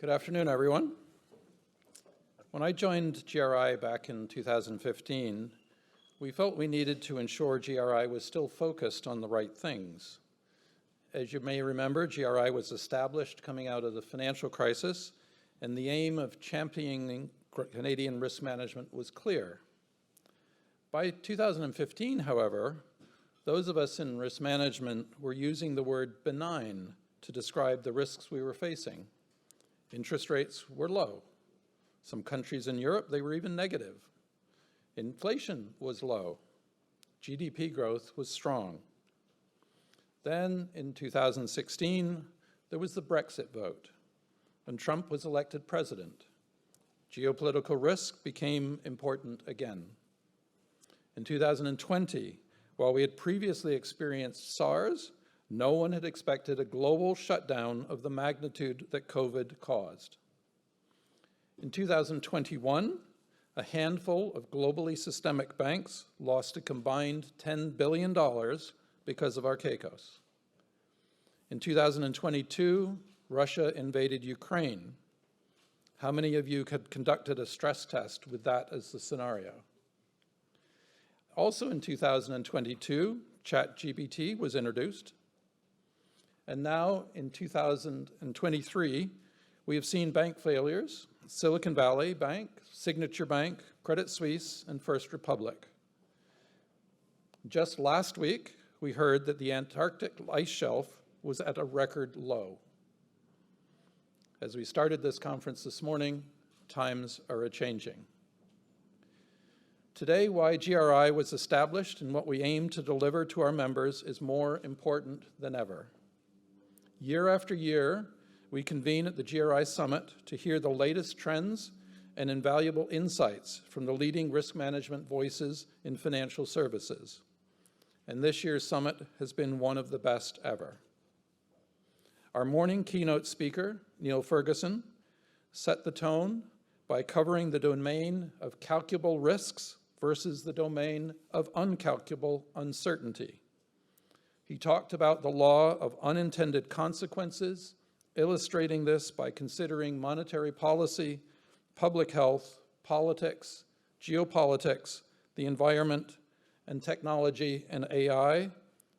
Good afternoon, everyone. When I joined GRI back in 2015, we felt we needed to ensure GRI was still focused on the right things. As you may remember, GRI was established coming out of the financial crisis, and the aim of championing Canadian risk management was clear. By 2015, however, those of us in risk management were using the word benign to describe the risks we were facing. Interest rates were low. Some countries in Europe, they were even negative. Inflation was low. GDP growth was strong. Then in 2016, there was the Brexit vote, and Trump was elected president. Geopolitical risk became important again. In 2020, while we had previously experienced SARS, no one had expected a global shutdown of the magnitude that COVID caused. In 2021, a handful of globally systemic banks lost a combined $10 billion because of Archegos. In 2022, Russia invaded Ukraine. How many of you had conducted a stress test with that as the scenario? Also in 2022, ChatGPT was introduced. And now in 2023, we have seen bank failures: Silicon Valley Bank, Signature Bank, Credit Suisse, and First Republic. Just last week, we heard that the Antarctic ice shelf was at a record low. As we started this conference this morning, times are a-changing. Today, why GRI was established and what we aim to deliver to our members is more important than ever. Year after year, we convene at the GRI Summit to hear the latest trends and invaluable insights from the leading risk management voices in financial services. And this year's summit has been one of the best ever. Our morning keynote speaker, Neil Ferguson, set the tone by covering the domain of calculable risks versus the domain of uncalculable uncertainty. He talked about the law of unintended consequences, illustrating this by considering monetary policy, public health, politics, geopolitics, the environment, and technology and AI,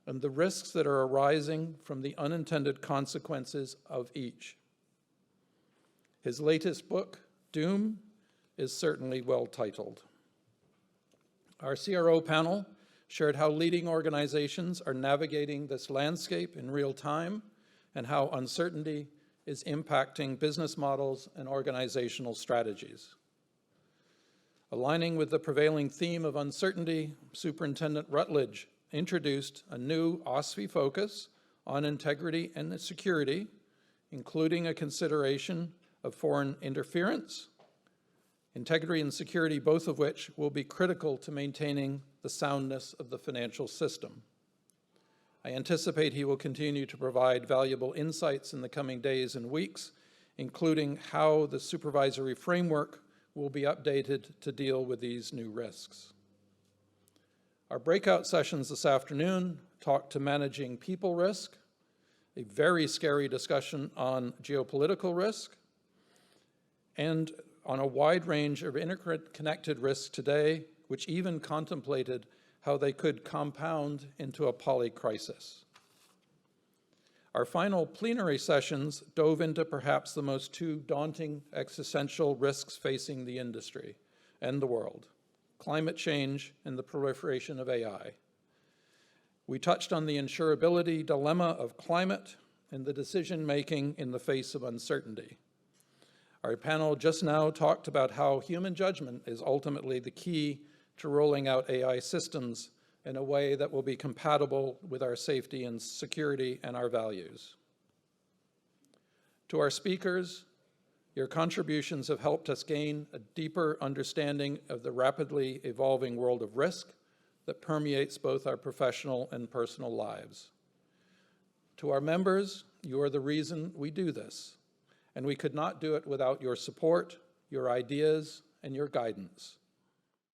and the risks that are arising from the unintended consequences of each. His latest book, Doom, is certainly well titled. Our CRO panel shared how leading organizations are navigating this landscape in real time and how uncertainty is impacting business models and organizational strategies. Aligning with the prevailing theme of uncertainty, Superintendent Rutledge introduced a new OSFI focus on integrity and security, including a consideration of foreign interference, integrity and security, both of which will be critical to maintaining the soundness of the financial system. I anticipate he will continue to provide valuable insights in the coming days and weeks, including how the supervisory framework will be updated to deal with these new risks. Our breakout sessions this afternoon talk to managing people risk, a very scary discussion on geopolitical risk, and on a wide range of interconnected risks today, which even contemplated how they could compound into a polycrisis. Our final plenary sessions dove into perhaps the most two daunting existential risks facing the industry and the world: climate change and the proliferation of AI. We touched on the insurability dilemma of climate and the decision-making in the face of uncertainty. Our panel just now talked about how human judgment is ultimately the key to rolling out AI systems in a way that will be compatible with our safety and security and our values. To our speakers, your contributions have helped us gain a deeper understanding of the rapidly evolving world of risk that permeates both our professional and personal lives. To our members, you are the reason we do this, and we could not do it without your support, your ideas, and your guidance.